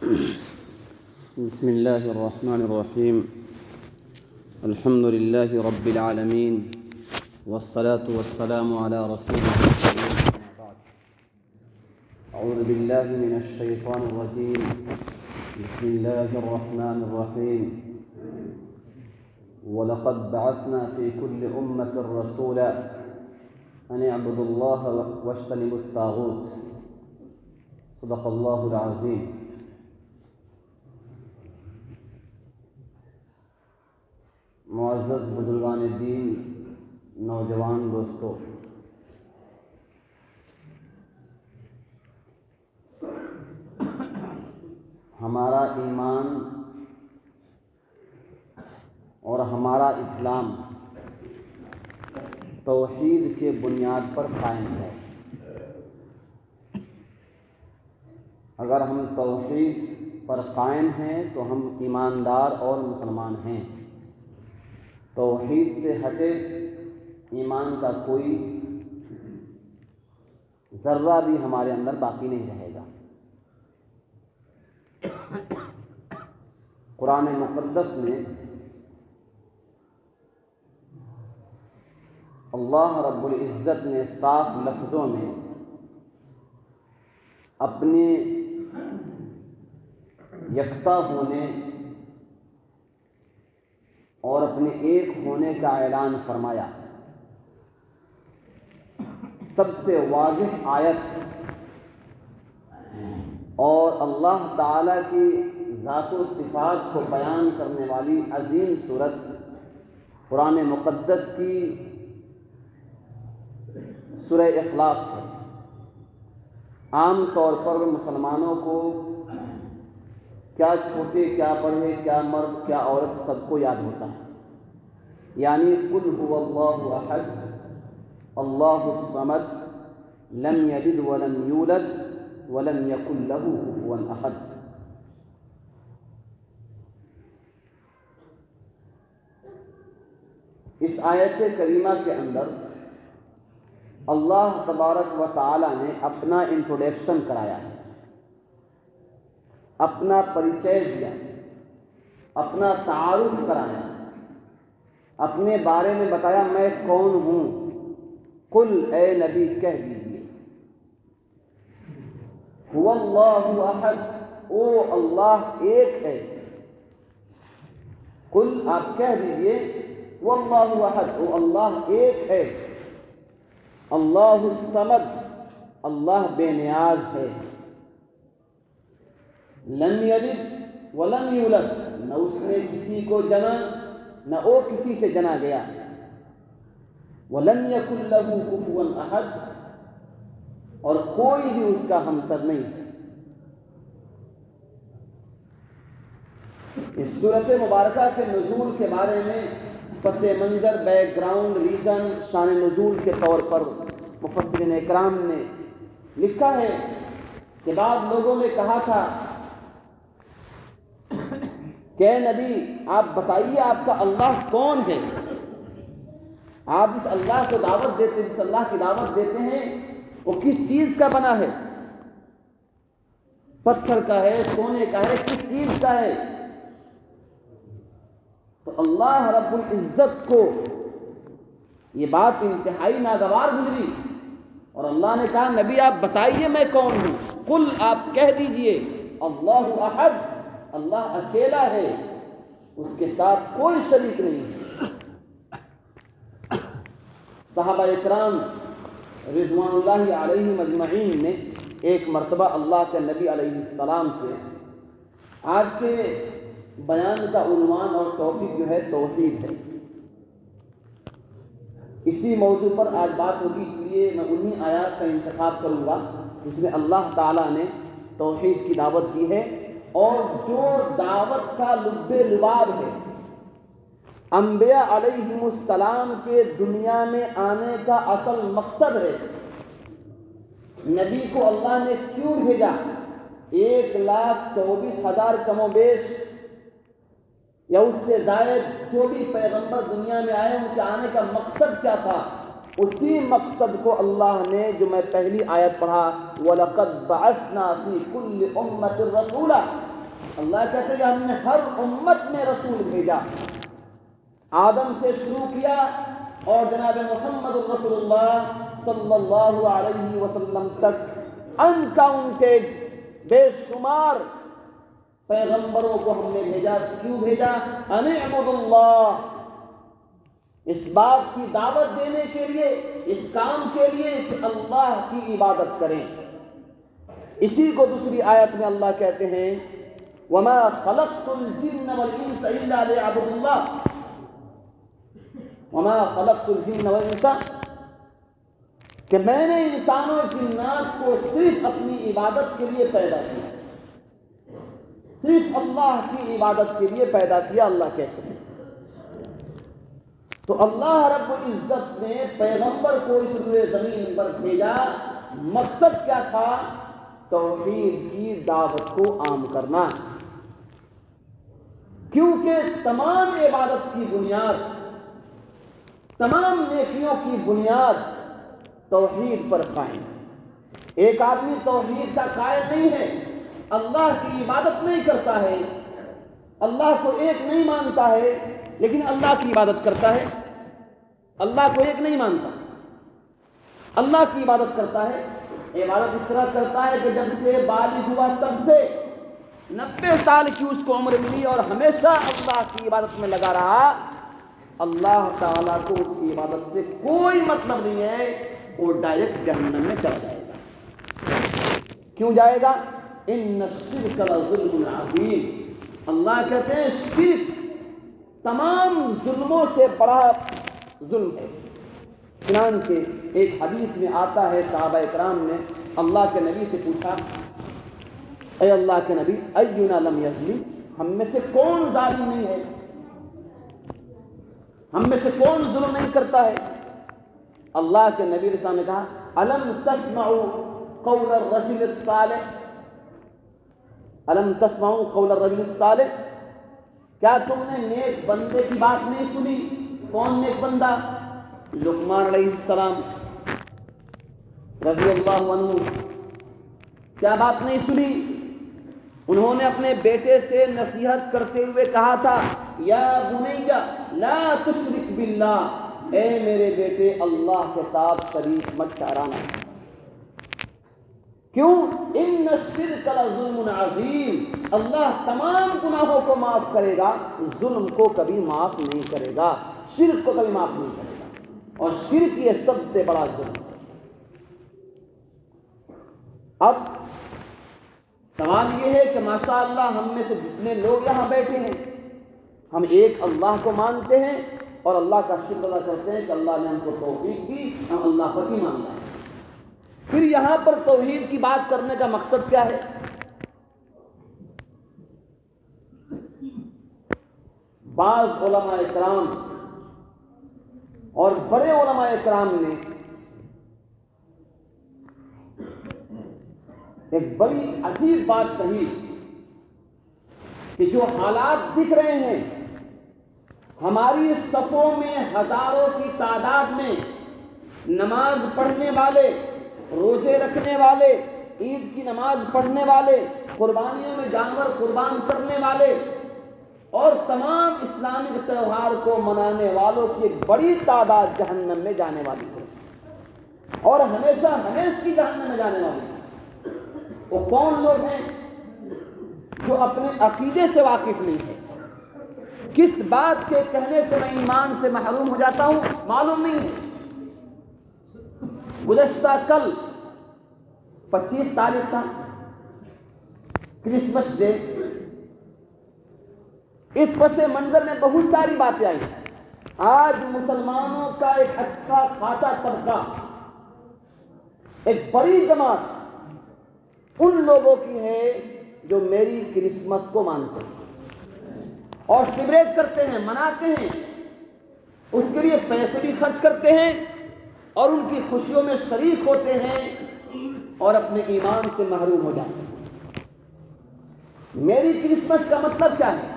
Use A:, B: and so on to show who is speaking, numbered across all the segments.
A: بسم الله الرحمن الرحيم. الحمد لله رب العالمين والصلاة والسلام على رسوله الكريم. أعوذ بالله من الشيطان الرجيم. بسم الله الرحمن الرحيم. ولقد بعثنا في كل أمة رسولا أن اعبدوا الله واجتنبوا الطاغوت. صدق الله العظيم. معزز بزرگان دین، نوجوان دوستو، ہمارا ایمان اور ہمارا اسلام توحید کے بنیاد پر قائم ہے۔ اگر ہم توحید پر قائم ہیں تو ہم ایماندار اور مسلمان ہیں۔ توحید سے ہٹے ایمان کا کوئی ذرہ بھی ہمارے اندر باقی نہیں رہے گا۔ قرآن مقدس میں اللہ رب العزت نے صاف لفظوں میں اپنے یکتا ہونے اور اپنے ایک ہونے کا اعلان فرمایا۔ سب سے واضح آیت اور اللہ تعالی کی ذات و صفات کو بیان کرنے والی عظیم سورت قرآن مقدس کی سورہ اخلاص ہے۔ عام طور پر مسلمانوں کو کیا چھوٹے کیا بڑے کیا مرد کیا عورت سب کو یاد ہوتا ہے، یعنی قل هو اللہ احد اللہ الصمد لم یلد ولم یولد ولم یکن له کفوا احد۔ اس آیت کریمہ کے اندر اللہ تبارک و تعالی نے اپنا انٹروڈکشن کرایا ہے، اپنا پریچے دیا، اپنا تعارف کرایا، اپنے بارے میں بتایا میں کون ہوں۔ قل اے نبی کہہ دیجیے هو اللہ احد، او اللہ ایک ہے۔ قل آپ کہہ دیجیے هو اللہ احد، او اللہ ایک ہے۔ اللہ الصمد، اللہ بے نیاز ہے۔ لم یلد ولم یولد، نہ اس نے کسی کو جنا نہ وہ کسی سے جنا گیا۔ ولم یکن له کفوا احد، اور کوئی بھی اس کا ہمسر نہیں ہے۔ اس سورت مبارکہ کے نزول کے بارے میں پس منظر، بیک گراؤنڈ، ریزن، شان نزول کے طور پر مفسرین اکرام نے لکھا ہے کہ بعض لوگوں نے کہا تھا کہ اے نبی آپ بتائیے آپ کا اللہ کون ہے؟ آپ جس اللہ کو دعوت دیتے، جس اللہ کی دعوت دیتے ہیں وہ کس چیز کا بنا ہے؟ پتھر کا ہے، سونے کا ہے، کس چیز کا ہے؟ تو اللہ رب العزت کو یہ بات انتہائی ناگوار گزری اور اللہ نے کہا نبی آپ بتائیے میں کون ہوں۔ قل آپ کہہ دیجئے اللہ احد، اللہ اکیلا ہے، اس کے ساتھ کوئی شریک نہیں ہے۔ صحابہ اکرام رضوان اللہ علیہم اجمعین نے ایک مرتبہ اللہ کے نبی علیہ السلام سے آج کے بیان کا عنوان اور ٹاپک جو ہے توحید ہے، اسی موضوع پر آج بات ہوگی، اس لیے میں انہی آیات کا انتخاب کروں گا جس میں اللہ تعالیٰ نے توحید کی دعوت دی ہے اور جو دعوت کا لب لباب ہے، انبیاء علیہم السلام کے دنیا میں آنے کا اصل مقصد ہے۔ نبی کو اللہ نے کیوں بھیجا؟ 1,24,000 کم و بیش یا اس سے زائد جو بھی پیغمبر دنیا میں آئے ان کے آنے کا مقصد کیا تھا؟ اسی مقصد کو اللہ نے، جو میں پہلی آیت پڑھا وَلَقَدْ بَعَثْنَا فِي كُلِّ أُمَّةٍ رَسُولًا، اللہ کہتے ہیں ہم نے ہر امت میں رسول بھیجا، آدم سے شروع کیا اور جناب محمد رسول اللہ صلی اللہ علیہ وسلم تک انکاؤنٹڈ بے شمار پیغمبروں کو ہم نے بھیجا۔ کیوں بھیجا؟ ان اعبدوا اللہ، اس بات کی دعوت دینے کے لیے، اس کام کے لیے کہ اللہ کی عبادت کریں۔ اسی کو دوسری آیت میں اللہ کہتے ہیں وما خلقت الجن والانس الا ليعبدوا اللہ، وما خلقت الجن والانس، کہ میں نے انسانوں اور جنات کو صرف اپنی عبادت کے لیے پیدا کیا، صرف اللہ کی عبادت کے لیے پیدا کیا، اللہ کہتے ہیں۔ تو اللہ رب العزت نے پیغمبر کو اس روئے زمین پر بھیجا، مقصد کیا تھا؟ توحید کی دعوت کو عام کرنا، کیونکہ تمام عبادت کی بنیاد، تمام نیکیوں کی بنیاد توحید پر قائم ہے۔ ایک آدمی توحید کا قائل نہیں ہے، اللہ کی عبادت نہیں کرتا ہے، اللہ کو ایک نہیں مانتا ہے، لیکن اللہ کی عبادت کرتا ہے، اللہ کو ایک نہیں مانتا، اللہ کی عبادت کرتا ہے۔ عبادت اس طرح کرتا ہے کہ جب سے بالغ ہوا تب سے 90 سال کی اس کو عمر ملی اور ہمیشہ اللہ کی عبادت میں لگا رہا، اللہ تعالیٰ کو اس کی عبادت سے کوئی مطلب نہیں ہے، وہ ڈائریکٹ جہنم میں چلا جائے گا۔ کیوں جائے گا؟ ان الشرک لظلم عظیم، اللہ کہتے ہیں شرک تمام ظلموں سے بڑا ظلم ہے۔ چنانچہ ایک حدیث میں آتا ہے صحابہ اکرام نے اللہ کے نبی سے پوچھا، اے اللہ کے نبی اینا لم یظلم، ہم میں سے کون ظالم نہیں ہے، ہم میں سے کون ظلم نہیں کرتا ہے؟ اللہ کے نبی علیہ السلام نے کہا الم تسمعوا قول الرجل الصالح، الم تسمعوا قول الرجل الصالح، کیا تم نے نیک بندے کی بات نہیں سنی؟ کون نیک بندہ؟ لقمان علیہ السلام رضی اللہ عنہ، کیا بات نہیں سنی؟ انہوں نے اپنے بیٹے سے نصیحت کرتے ہوئے کہا تھا یا بنی لا تشرک باللہ، اے میرے بیٹے اللہ کے ساتھ شریک مت ٹھہرانا۔ کیوں؟ ان الشرک لظلم عظیم، اللہ تمام گناہوں کو معاف کرے گا، ظلم کو کبھی معاف نہیں کرے گا، شرک کو کبھی معاف نہیں کرے گا، اور شرک یہ سب سے بڑا ظلم ہے۔ اب سوال یہ ہے کہ ماشاءاللہ ہم میں سے جتنے لوگ یہاں بیٹھے ہیں، ہم ایک اللہ کو مانتے ہیں اور اللہ کا شکر ادا کرتے ہیں کہ اللہ نے ہم کو توفیق دی، ہم اللہ پر ایمان لائے۔ پھر یہاں پر توحید کی بات کرنے کا مقصد کیا ہے؟ بعض علماء اکرام اور بڑے علماء اکرام نے ایک بڑی عجیب بات کہی کہ جو حالات دکھ رہے ہیں، ہماری صفوں میں ہزاروں کی تعداد میں نماز پڑھنے والے، روزے رکھنے والے، عید کی نماز پڑھنے والے، قربانیوں میں جانور قربان کرنے والے اور تمام اسلامی تہوار کو منانے والوں کی ایک بڑی تعداد جہنم میں جانے والی ہے، اور ہمیشہ ہمیشہ کی جہنم میں جانے والی ہے۔ وہ کون لوگ ہیں؟ جو اپنے عقیدے سے واقف نہیں ہے، کس بات کے کہنے سے میں ایمان سے محروم ہو جاتا ہوں معلوم نہیں ہے۔ گزشتہ کل 25 تاریخ تھا، کرسمس ڈے، اس پس منظر میں بہت ساری باتیں آئی۔ آج مسلمانوں کا ایک اچھا خاصا طبقہ، ایک بڑی جماعت ان لوگوں کی ہے جو میری کرسمس کو مانتے ہیں اور سیلیبریٹ کرتے ہیں، مناتے ہیں، اس کے لیے پیسے بھی خرچ کرتے ہیں اور ان کی خوشیوں میں شریک ہوتے ہیں اور اپنے ایمان سے محروم ہو جاتے ہیں۔ میری کرسمس کا مطلب کیا ہے؟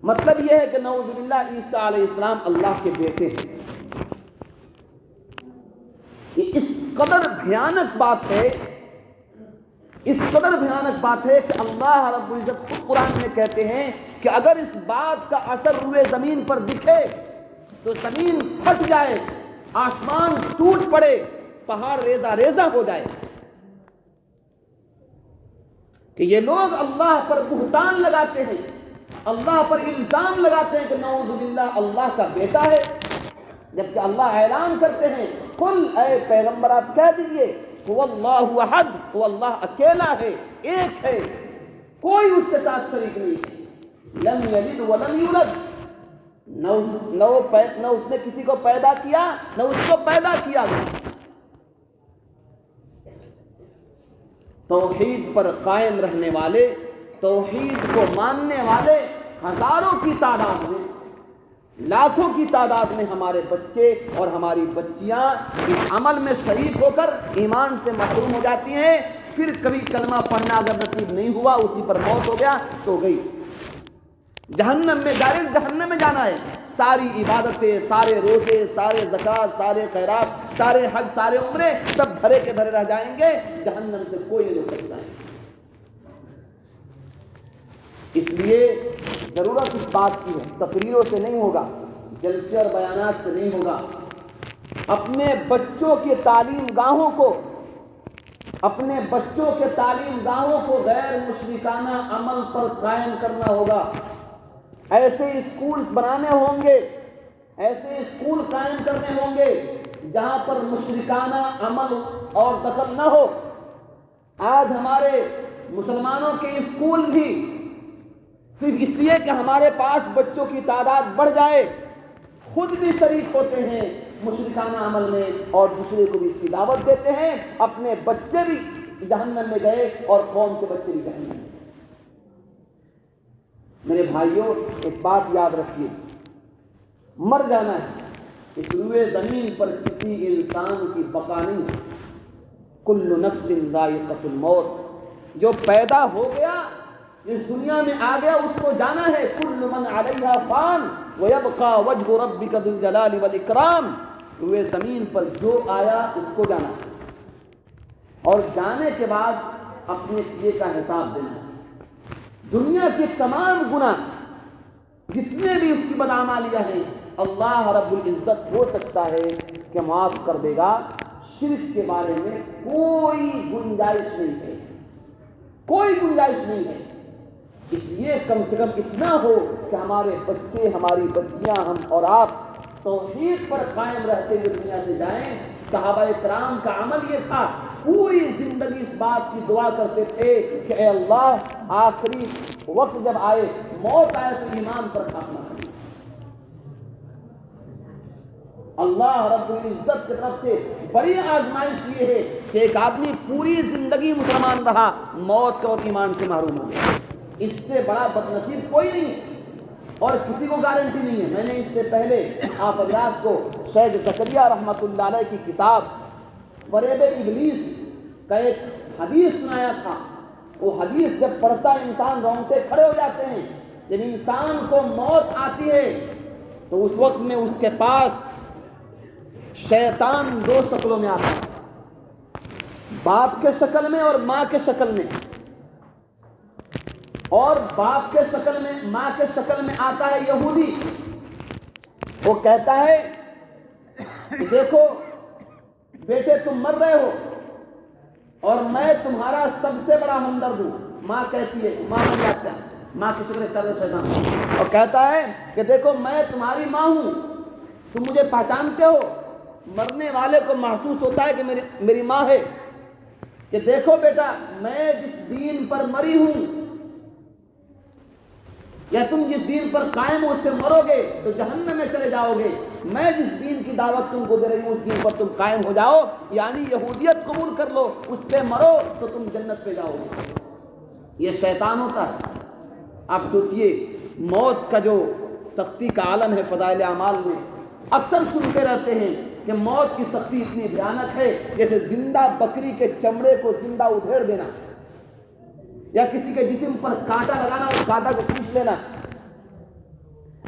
A: مطلب یہ ہے کہ نعوذ باللہ عیسیٰ علیہ السلام اللہ کے بیٹے ہیں۔ یہ اس قدر بھیانک بات ہے، اس قدر بھیانک بات ہے کہ اللہ رب العزت خود قرآن میں کہتے ہیں کہ اگر اس بات کا اثر روئے زمین پر دکھے تو زمین پھٹ جائے، آسمان ٹوٹ پڑے، پہاڑ ریزہ ریزہ ہو جائے، کہ یہ لوگ اللہ پر بہتان لگاتے ہیں، اللہ پر الزام لگاتے ہیں کہ نعوذ باللہ اللہ کا بیٹا ہے، جبکہ اللہ اعلان کرتے ہیں قل، اے پیغمبر آپ کہہ دیجئے هو اللہ احد، وہ اللہ اکیلا ہے، ایک ہے، کوئی اس کے ساتھ شریک نہیں ہے، لم یلد ولم یولد، نہ اس نے کسی کو پیدا کیا نہ اس کو پیدا کیا گیا۔ توحید پر قائم رہنے والے، توحید کو ماننے والے ہزاروں کی تعداد میں، لاکھوں کی تعداد میں ہمارے بچے اور ہماری بچیاں اس عمل میں شریک ہو کر ایمان سے محروم ہو جاتی ہیں، پھر کبھی کلمہ پڑھنا اگر نصیب نہیں ہوا، اسی پر موت ہو گیا تو گئی، جہنم میں، ڈائریکٹ جہنم میں جانا ہے۔ ساری عبادتیں، سارے روزے، سارے زکوٰۃ، سارے خیرات، سارے حج، سارے عمرے سب دھرے کے دھرے رہ جائیں گے، جہنم سے کوئی نہیں روک سکتا ہے۔ اس لیے ضرورت اس بات کی ہے، تقریروں سے نہیں ہوگا، جلسے اور بیانات سے نہیں ہوگا، اپنے بچوں کے تعلیم گاہوں کو، اپنے بچوں کے تعلیم گاہوں کو غیر مشرکانہ عمل پر قائم کرنا ہوگا، ایسے اسکول بنانے ہوں گے، ایسے اسکول قائم کرنے ہوں گے جہاں پر مشرکانہ عمل اور دخل نہ ہو۔ آج ہمارے مسلمانوں کے اسکول بھی صرف اس لیے کہ ہمارے پاس بچوں کی تعداد بڑھ جائے، خود بھی شریک ہوتے ہیں مشرکانہ عمل میں اور دوسرے کو بھی اس کی دعوت دیتے ہیں، اپنے بچے بھی جہنم میں گئے اور قوم کے بچے بھی جہنم میں۔ میرے بھائیوں، ایک بات یاد رکھیے، مر جانا ہے، اس روئے زمین پر کسی انسان کی بقا نہیں، کل نفس ذائقۃ الموت، جو پیدا ہو گیا اس دنیا میں آ گیا اس کو جانا ہے، کل من علیہا فان ویبقى وجہ ربک ذو الجلال والاکرام، روئے زمین پر جو آیا اس کو جانا ہے، اور جانے کے بعد اپنے کیے کا حساب دینا ہے۔ دنیا کے تمام گناہ جتنے بھی اس کی بدعمالیاں ہیں، اللہ رب العزت ہو سکتا ہے کہ معاف کر دے گا، شرک کے بارے میں کوئی گنجائش نہیں ہے، کوئی گنجائش نہیں ہے۔ اس لیے کم سے کم اتنا ہو کہ ہمارے بچے، ہماری بچیاں، ہم اور آپ توحید پر قائم رہتے ہوئے دنیا سے جائیں۔ صحابہ کرام کا عمل یہ تھا، پوری زندگی اس بات کی دعا کرتے تھے کہ اے اللہ آخری وقت جب آئے، موت آئے تو ایمان پر خاتمہ کریں۔ اللہ رب العزت کی طرف سے بڑی آزمائش یہ ہے کہ ایک آدمی پوری زندگی مسلمان رہا، موت کا وقت ایمان سے محروم ہو گیا، اس سے بڑا بد نصیب کوئی نہیں ہے، اور کسی کو گارنٹی نہیں ہے۔ میں نے اس سے پہلے آپ حضرات کو شیخ زکریا رحمۃ اللہ علیہ کی کتاب فریب ابلیس کا ایک حدیث سنایا تھا۔ وہ حدیث جب پڑھتا ہے انسان رونگٹے کھڑے ہو جاتے ہیں۔ جب انسان کو موت آتی ہے تو اس وقت میں اس کے پاس شیطان دو شکلوں میں آتا ہے، باپ کے شکل میں اور ماں کے شکل میں، اور باپ کے شکل میں، ماں کے شکل میں آتا ہے یہودی۔ وہ کہتا ہے کہ دیکھو بیٹے تم مر رہے ہو اور میں تمہارا سب سے بڑا ہمدرد ہوں۔ ماں کہتی ہے، ماں بن جاتا ہے، ماں کی شکل اختیار شیطان، اور کہتا ہے کہ دیکھو میں تمہاری ماں ہوں، تم مجھے پہچانتے ہو۔ مرنے والے کو محسوس ہوتا ہے کہ میری ماں ہے، کہ دیکھو بیٹا میں جس دین پر مری ہوں یا تم جس دین پر قائم ہو اس سے مرو گے تو جہنم میں چلے جاؤ گے، میں جس دین کی دعوت تم کو دے رہی ہوں اس دین پر تم قائم ہو جاؤ، یعنی یہودیت قبول کر لو، اس پہ مرو تو تم جنت پہ جاؤ گے۔ یہ شیطان ہوتا ہے۔ آپ سوچئے موت کا جو سختی کا عالم ہے فضائل اعمال میں، اکثر سنتے رہتے ہیں کہ موت کی سختی اتنی بھیانک ہے جیسے زندہ بکری کے چمڑے کو زندہ ادھیڑ دینا، یا کسی کے جسم پر کانٹا لگانا اور کانٹا کو کھینچ لینا۔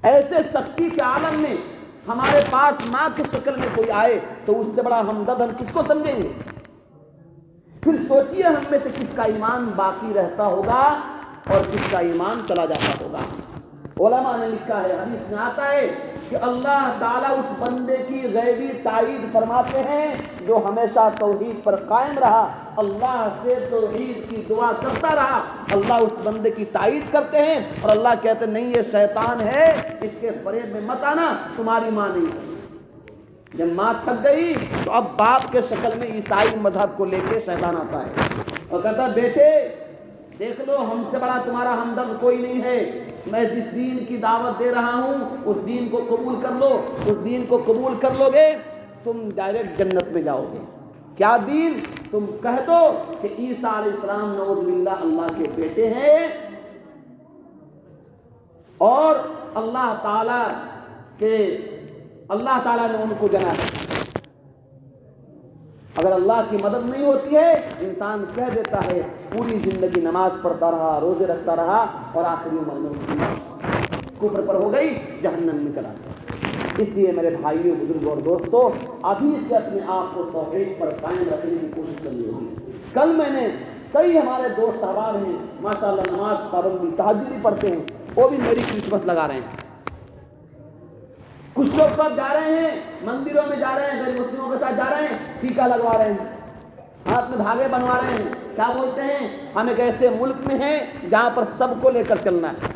A: ایسے سختی کے عالم میں ہمارے پاس ماں کی شکل میں کوئی آئے تو اس سے بڑا ہمدرد ہم کس کو سمجھیں گے؟ پھر سوچیے ہم میں سے کس کا ایمان باقی رہتا ہوگا اور کس کا ایمان چلا جاتا ہوگا۔ علماء نے لکھا ہے، حدیث میں آتا ہے کہ اللہ تعالیٰ اس بندے کی غیبی تائید فرماتے ہیں جو ہمیشہ توحید پر قائم رہا، اللہ سے توحید کی دعا کرتا رہا، اللہ اس بندے کی تائید کرتے ہیں اور اللہ کہتے ہیں نہیں یہ شیطان ہے، اس کے فریب میں مت آنا، تمہاری ماں نہیں ہے۔ جب ماں تھک گئی تو اب باپ کے شکل میں عیسائی مذہب کو لے کے شیطان آتا ہے اور کہتا ہے بیٹے دیکھ لو ہم سے بڑا تمہارا ہمدرد کوئی نہیں ہے، میں جس دین کی دعوت دے رہا ہوں اس دین کو قبول کر لو، اس دین کو قبول کر لو گے تم ڈائریکٹ جنت میں جاؤ گے۔ کیا دین؟ تم کہہ دو کہ عیسیٰ علیہ السلام نعوذ باللہ اللہ کے بیٹے ہیں اور اللہ تعالیٰ نے ان کو جنا ہے۔ اگر اللہ کی مدد نہیں ہوتی ہے انسان کہہ دیتا ہے پوری زندگی نماز پڑھتا رہا، روزے رکھتا رہا اور آخری عمر میں کفر پر ہو گئی، جہنم میں چلا گیا۔ اس لیے میرے بھائیوں، بزرگوں اور دوستوں، ابھی سے اپنے آپ کو توحید پر قائم رکھنے کی کوشش کرنی ہوگی۔ کل میں نے کئی ہمارے دوست احباب ہیں ماشاءاللہ نماز پابندی تہجد بھی پڑھتے ہیں، وہ بھی میری کرسمس لگا رہے ہیں۔ کچھ لوگ سب جا رہے ہیں مندروں میں، جا رہے ہیں غیر مسلموں کے ساتھ جا رہے ہیں، ٹیکا لگوا رہے ہیں، ہاتھ میں دھاگے بنوا رہے ہیں، کیا بولتے ہیں ہم ایک ایسے ملک میں ہیں جہاں پر سب کو لے کر چلنا ہے،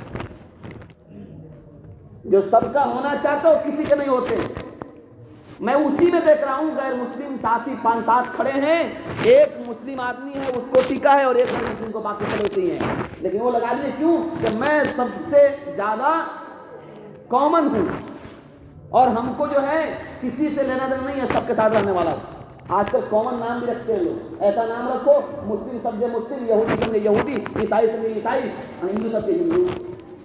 A: جو سب کا ہونا چاہتا ہو کسی کے نہیں ہوتے۔ میں اسی میں دیکھ رہا ہوں غیر مسلم ساتھی 5-7 کھڑے ہیں، ایک مسلم آدمی ہے اس کو ٹیکا ہے اور ایک غیر مسلم کو باقی سب ہیں، لیکن وہ لگا دیے کیوں کہ میں سب سے زیادہ کامن ہوں اور ہم کو جو ہے کسی سے لینا دینا نہیں ہے، سب کے ساتھ رہنے والا ہوں۔ آج کل کامن نام بھی رکھتے ہیں لوگ، ایسا نام رکھو مسلم سمجھے مسلم، یہودی سمجھے یہودی، عیسائی سمجھے عیسائی، ہندو سمجھے ہندو،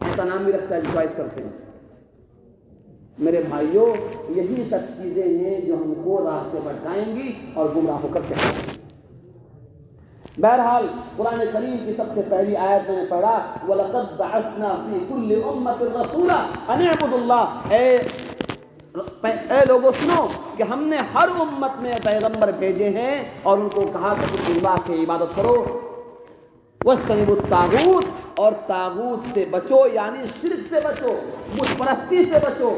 A: ایسا نام بھی رکھتا ہے چوائس کرتے ہیں۔ میرے بھائیوں یہی سب چیزیں ہیں جو ہم کو راہ سے بھٹکائیں گی اور گمراہ ہو کر چلیں گی۔ بہرحال قرآن کریم کی سب سے پہلی آیت میں نے پڑھا وَلَقَدْ بَعَثْنَا فِي كُلِّ أُمَّةٍ رَسُولًا أَنِ اعْبُدُوا اللَّهَ، اے لوگوں سنو کہ ہم نے ہر امت میں پیغمبر بھیجے ہیں اور ان کو کہا کہ تم اللہ کی عبادت کرو، وَاجْتَنِبُوا الطَّاغُوتَ، اور طاغوت سے بچو، یعنی شرک سے بچو، بت پرستی سے بچو۔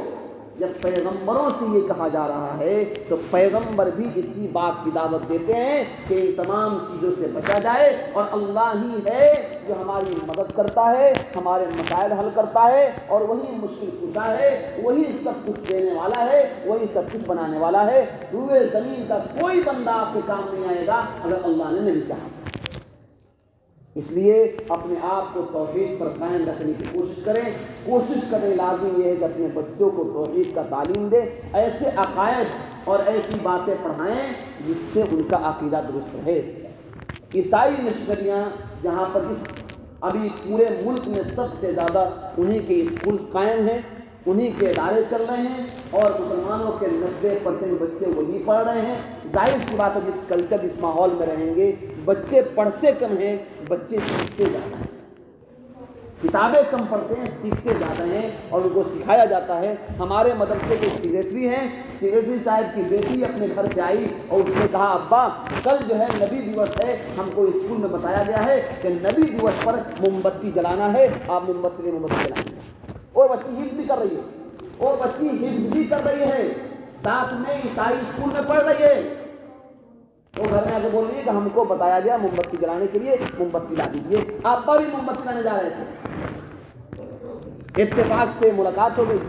A: جب پیغمبروں سے یہ کہا جا رہا ہے تو پیغمبر بھی اسی بات کی دعوت دیتے ہیں کہ ان تمام چیزوں سے بچا جائے اور اللہ ہی ہے جو ہماری مدد کرتا ہے، ہمارے مسائل حل کرتا ہے اور وہی مشکل کشا ہے، وہی سب کچھ دینے والا ہے، وہی سب کچھ بنانے والا ہے۔ روئے زمین کا کوئی بندہ آپ کے کام نہیں آئے گا اگر اللہ نے نہیں چاہا۔ اس لیے اپنے آپ کو توحید پر قائم رکھنے کی کوشش کریں لازم یہ ہے کہ اپنے بچوں کو توحید کا تعلیم دیں، ایسے عقائد اور ایسی باتیں پڑھائیں جس سے ان کا عقیدہ درست رہے۔ عیسائی مشنریاں جہاں پر ابھی پورے ملک میں سب سے زیادہ انہی کے اسکولز قائم ہیں، انہی کے ادارے چل رہے ہیں اور مسلمانوں کے 90% بچے وہی پڑھ رہے ہیں۔ ظاہر سی بات ہے جس کلچر جس ماحول میں رہیں گے بچے پڑھتے کم ہیں، بچے سیکھتے زیادہ ہیں، کتابیں کم پڑھتے ہیں سیکھتے زیادہ ہیں اور ان کو سکھایا جاتا ہے۔ ہمارے مدرسے کے سیکریٹری ہیں، سیکریٹری صاحب کی بیٹی اپنے گھر سے آئی اور اس نے کہا ابا کل جو ہے نبی دیوس ہے، ہم کو اسکول میں بتایا گیا ہے کہ نبی دیوس پر موم بتی جلانا ہے، آپ موم بتی جلائیں گے۔ اور بچی حفظ بھی کر رہی ہے، ساتھ میں عیسائی اسکول میں پڑھ رہی ہے، وہ گھر میں آ کے بول رہی ہے کہ ہم کو بتایا گیا موم بتی جلانے کے لیے، موم بتی لا دیجیے۔ ابا بھی موم بتی لانے جا رہے تھے، اتفاق سے ملاقات ہو گئی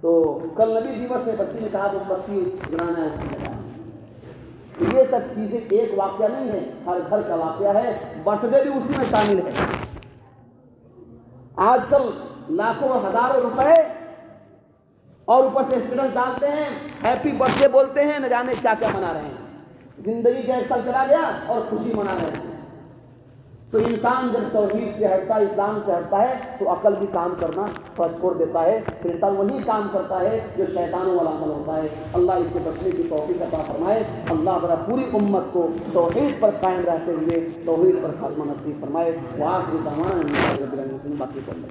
A: تو کل نبی دیوس ہے، بچی نے کہا موم بتی جلانا ہے، اس کی جگہ۔ یہ سب چیزیں ایک واقعہ نہیں ہے، ہر گھر کا واقعہ ہے، برتھ ڈے بھی اسی میں شامل ہے۔ آج کل لاکھوں ہزاروں روپے اور اوپر سے اسٹوڈنٹ ڈالتے ہیں، ہیپی برتھ ڈے بولتے ہیں، نہ جانے کیا کیا منا رہے ہیں، زندگی کا ایک سال چلا گیا اور خوشی منا رہے ہیں۔ تو انسان جب توحید سے ہٹتا ہے، اسلام سے ہٹتا ہے تو عقل بھی کام کرنا چھوڑ دیتا ہے، پھر انسان وہی کام کرتا ہے جو شیطانوں والا عمل ہوتا ہے۔ اللہ اس سے بچنے کی توفیق عطا فرمائے۔ اللہ ذرا پوری امت کو توحید پر قائم رہتے ہوئے توحید پر خاتمہ نصیب فرمائے۔ وآخر دعوانا الحمد للہ رب العالمین۔ باقی کرنا